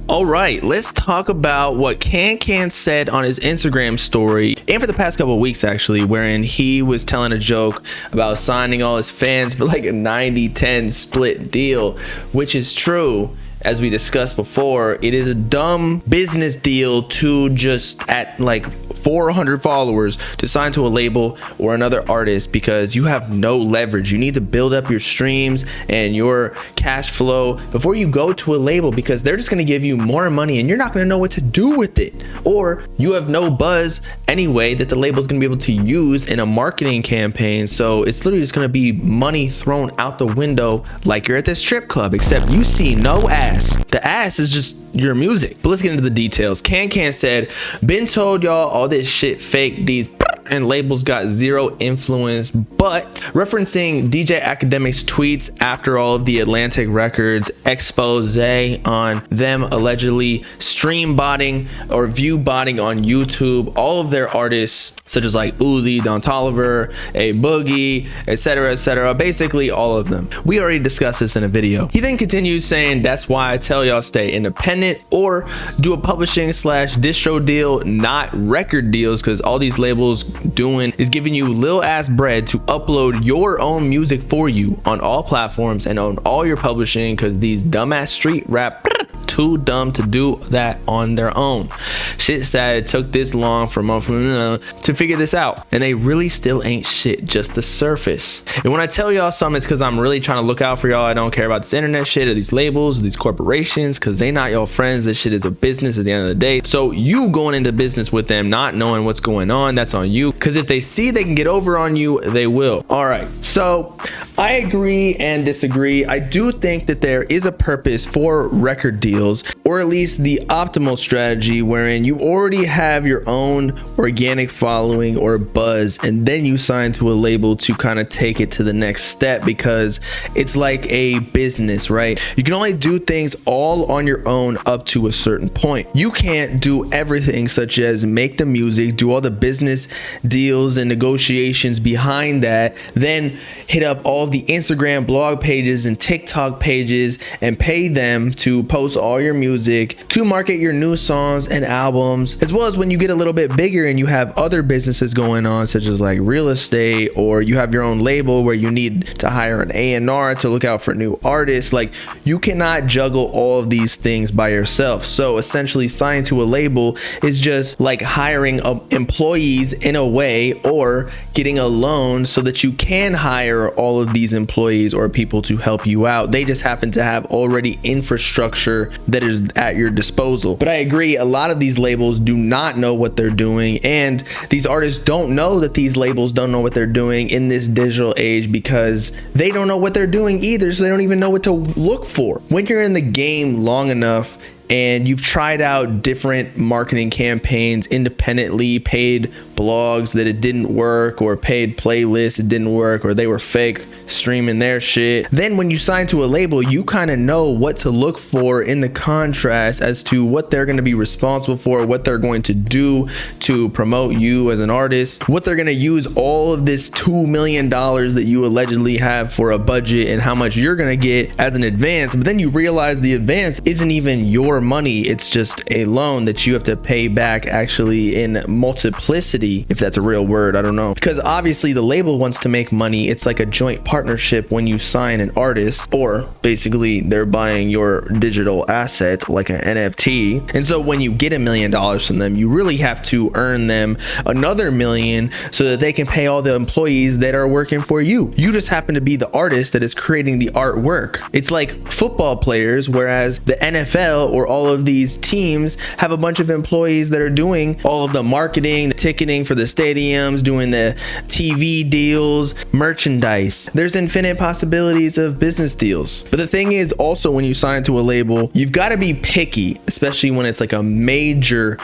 All right, let's talk about what Can said on his Instagram story, and for the past couple of weeks actually, wherein he was telling a joke about signing all his fans for like a 90-10 split deal, which is true. As we discussed before, it is a dumb business deal to just at like 400 followers to sign to a label or another artist, because you have no leverage. You need to build up your streams and your cash flow before you go to a label, because they're just going to give you more money and you're not going to know what to do with it, or you have no buzz anyway that the label is going to be able to use in a marketing campaign. So it's literally just going to be money thrown out the window, like you're at this strip club, except you see no ass. The ass is just your music. But let's get into the details. Can said, been told y'all all this shit fake, these and labels got zero influence, but referencing DJ Academic's tweets after all of the Atlantic Records expose on them allegedly stream botting or view botting on YouTube all of their artists, such as like Uzi, Don Toliver, A Boogie, etc., basically all of them. We already discussed this in a video. He then continues saying, that's why I tell y'all stay independent or do a publishing / distro deal, not record deals, because all these labels doing is giving you little ass bread to upload your own music for you on all platforms and on all your publishing, because these dumbass street rap too dumb to do that on their own. Shit sad it took this long to figure this out, and they really still ain't shit, just the surface. And when I tell y'all something, it's because I'm really trying to look out for y'all. I don't care about this internet shit or these labels or these corporations, because they not y'all friends. This shit is a business at the end of the day. So you going into business with them not knowing what's going on, that's on you, because if they see they can get over on you, they will. All right, so I agree and disagree. I do think that there is a purpose for record deals, or at least the optimal strategy, wherein you already have your own organic following or buzz, and then you sign to a label to kind of take it to the next step, because it's like a business, right? You can only do things all on your own up to a certain point. You can't do everything, such as make the music, do all the business deals and negotiations behind that, then hit up all the Instagram blog pages and TikTok pages and pay them to post all your music, to market your new songs and albums, as well as when you get a little bit bigger and you have other businesses going on, such as like real estate, or you have your own label where you need to hire an A&R to look out for new artists. Like, you cannot juggle all of these things by yourself. So essentially signing to a label is just like hiring employees in a way, or getting a loan so that you can hire all of these employees or people to help you out. They just happen to have already infrastructure that is at your disposal. But I agree, a lot of these labels do not know what they're doing, and these artists don't know that these labels don't know what they're doing in this digital age, because they don't know what they're doing either, so they don't even know what to look for. When you're in the game long enough and you've tried out different marketing campaigns independently, paid blogs that it didn't work, or paid playlists it didn't work, or they were fake streaming their shit, then when you sign to a label, you kind of know what to look for in the contrast as to what they're going to be responsible for, what they're going to do to promote you as an artist, what they're going to use all of this $2 million that you allegedly have for a budget, and how much you're going to get as an advance. But then you realize the advance isn't even your money, it's just a loan that you have to pay back, actually in multiplicity, if that's a real word, I don't know, because obviously the label wants to make money. It's like a joint partnership when you sign an artist, or basically they're buying your digital asset like an NFT. And so when you get $1 million from them, you really have to earn them another $1 million so that they can pay all the employees that are working for you. You just happen to be the artist that is creating the artwork. It's like football players, whereas the NFL or all of these teams have a bunch of employees that are doing all of the marketing, the ticketing for the stadiums, doing the TV deals, merchandise. There's infinite possibilities of business deals. But the thing is also, when you sign to a label, you've got to be picky, especially when it's like a major,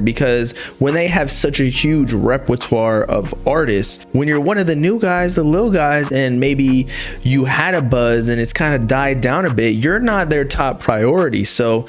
because when they have such a huge repertoire of artists, when you're one of the new guys, the little guys, and maybe you had a buzz and it's kind of died down a bit, you're not their top priority. So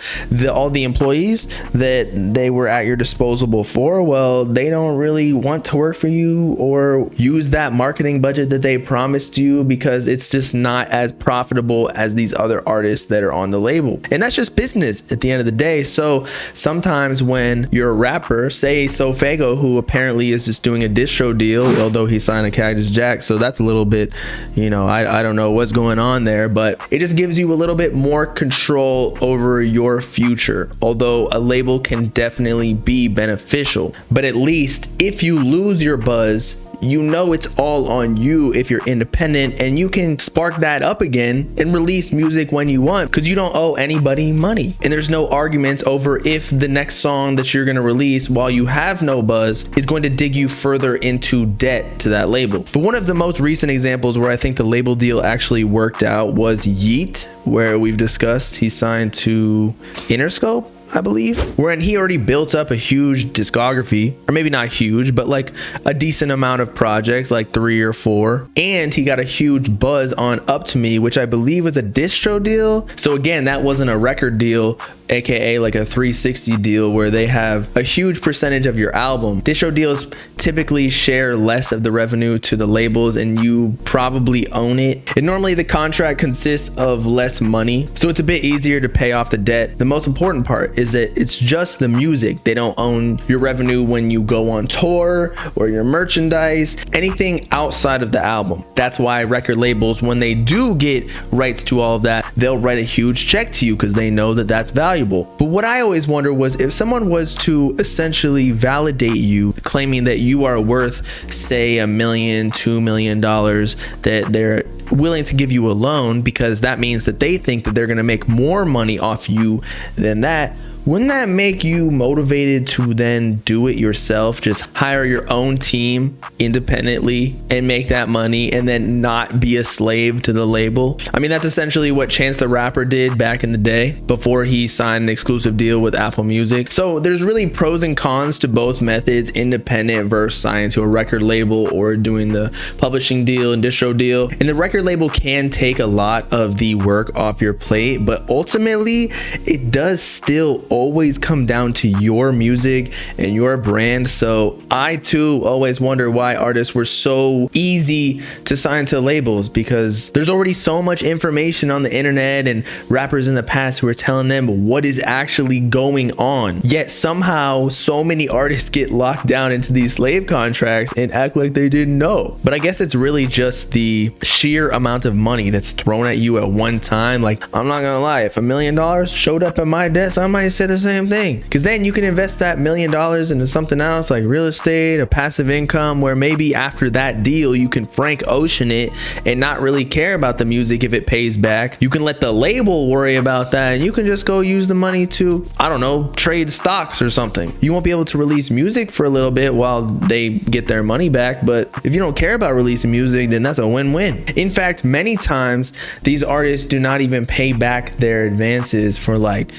all the employees that they were at your disposal before, well, they don't really want to work for you or use that marketing budget that they promised you because it's just not as profitable as these other artists that are on the label. And that's just business at the end of the day. So sometimes when you're a rapper, say Sofago, who apparently is just doing a distro deal, although he signed a Cactus Jack, so that's a little bit, I don't know what's going on there, but it just gives you a little bit more control over your future. Although a label can definitely be beneficial, but at least if you lose your buzz, it's all on you if you're independent, and you can spark that up again and release music when you want because you don't owe anybody money. And there's no arguments over if the next song that you're going to release while you have no buzz is going to dig you further into debt to that label. But one of the most recent examples where I think the label deal actually worked out was Yeet, where we've discussed he signed to Interscope, I believe, wherein he already built up a huge discography, or maybe not huge, but like a decent amount of projects, like 3 or 4. And he got a huge buzz on Up To Me, which I believe was a distro deal. So again, that wasn't a record deal, aka like a 360 deal where they have a huge percentage of your album. Distro deals typically share less of the revenue to the labels, and you probably own it. And normally the contract consists of less money, so it's a bit easier to pay off the debt. The most important part is that it's just the music. They don't own your revenue when you go on tour or your merchandise, anything outside of the album. That's why record labels, when they do get rights to all of that, they'll write a huge check to you because they know that that's valuable. But what I always wonder was if someone was to essentially validate you, claiming that you are worth, say, $1 million, $2 million, that they're willing to give you a loan because that means that they think that they're going to make more money off you than that. Wouldn't that make you motivated to then do it yourself? Just hire your own team independently and make that money and then not be a slave to the label? I mean, that's essentially what Chance the Rapper did back in the day before he signed an exclusive deal with Apple Music. So there's really pros and cons to both methods, independent versus signing to a record label or doing the publishing deal and distro deal. And the record label can take a lot of the work off your plate, but ultimately it does still always come down to your music and your brand. So I too always wonder why artists were so easy to sign to labels, because there's already so much information on the internet and rappers in the past who are telling them what is actually going on. Yet somehow so many artists get locked down into these slave contracts and act like they didn't know. But I guess it's really just the sheer amount of money that's thrown at you at one time. Like, I'm not gonna lie, if $1 million showed up at my desk, I might say the same thing, because then you can invest that $1 million into something else like real estate, a passive income, where maybe after that deal you can Frank Ocean it and not really care about the music if it pays back. You can let the label worry about that, and you can just go use the money to, I don't know, trade stocks or something. You won't be able to release music for a little bit while they get their money back, but if you don't care about releasing music, then that's a win-win. In fact, many times these artists do not even pay back their advances for like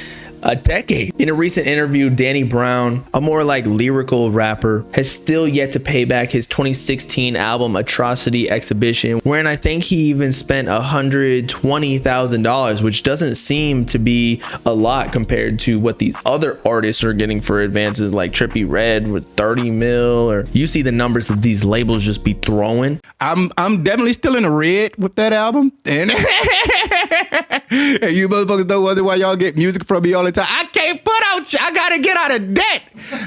a decade. In a recent interview, Danny Brown, a more like lyrical rapper, has still yet to pay back his 2016 album Atrocity Exhibition, wherein I think he even spent $120,000, which doesn't seem to be a lot compared to what these other artists are getting for advances, like Trippie Redd with 30 mil, or you see the numbers that these labels just be throwing. I'm definitely still in the red with that album, and you motherfuckers don't wonder why y'all get music from me all the time. I can't put out, I gotta get out of debt.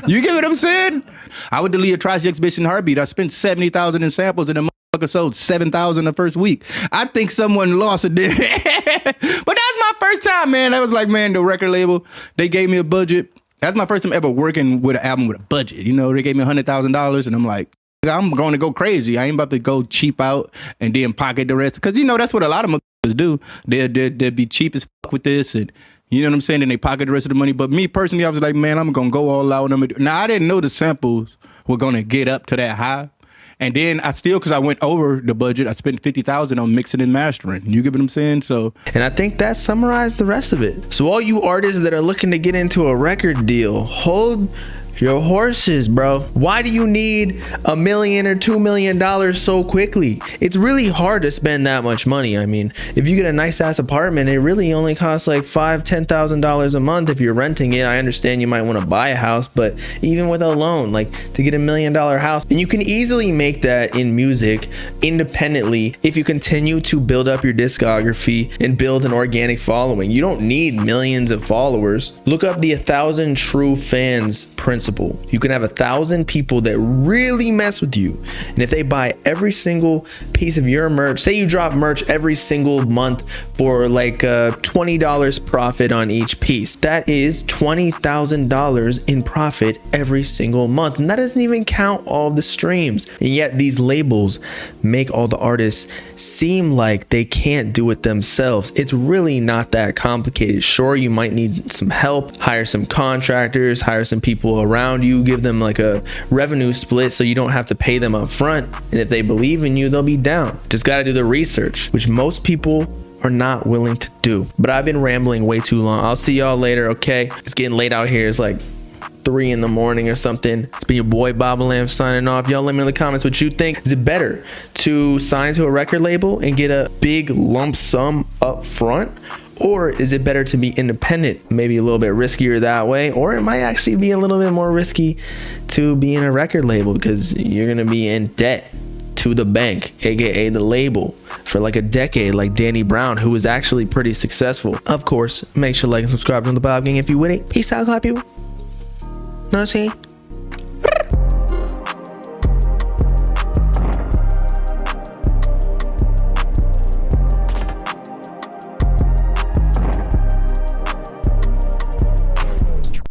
You get what I'm saying? I would delete Atrocity Exhibition in a heartbeat. I spent $70,000 in samples and the motherfucker sold 7,000 the first week. I think someone lost it there. But that's my first time, man. That was like, man, the record label, they gave me a budget. That's my first time ever working with an album with a budget. You know, they gave me $100,000 and I'm like, I'm going to go crazy. I ain't about to go cheap out and then pocket the rest. Because, you know, that's what a lot of motherfuckers do. They'll be cheap as fuck with this, and you know what I'm saying? And they pocket the rest of the money. But me personally, I was like, man, I'm going to go all out. Now, I didn't know the samples were going to get up to that high. And then I still, because I went over the budget, I spent $50,000 on mixing and mastering. You get what I'm saying? So, and I think that summarized the rest of it. So all you artists that are looking to get into a record deal, hold your horses, bro. Why do you need $1 million or $2 million so quickly? It's really hard to spend that much money. I mean, if you get a nice ass apartment, it really only costs like $5,000-$10,000 a month if you're renting it. I understand you might want to buy a house, but even with a loan, like to get $1 million house, and you can easily make that in music independently if you continue to build up your discography and build an organic following. You don't need millions of followers. Look up the 1,000 true fans principle. You can have 1,000 people that really mess with you, and if they buy every single piece of your merch, say you drop merch every single month for like $20 profit on each piece, that is $20,000 in profit every single month, and that doesn't even count all the streams. And yet these labels make all the artists seem like they can't do it themselves. It's really not that complicated. Sure, you might need some help, hire some contractors, hire some people around you, give them like a revenue split so you don't have to pay them up front, and if they believe in you, they'll be down. Just got to do the research, which most people are not willing to do. But I've been rambling way too long. I'll see y'all later. Okay, it's getting late out here. It's like 3 in the morning or something. It's been your boy Bob Lamb signing off. Y'all let me know in the comments what you think. Is it better to sign to a record label and get a big lump sum up front, or is it better to be independent, maybe a little bit riskier that way? Or it might actually be a little bit more risky to be in a record label because you're gonna be in debt to the bank, aka the label, for like a decade, like Danny Brown, who was actually pretty successful. Of course, make sure to like and subscribe to the Bob Gang if you with it. Peace out, clap you. Know what I'm saying?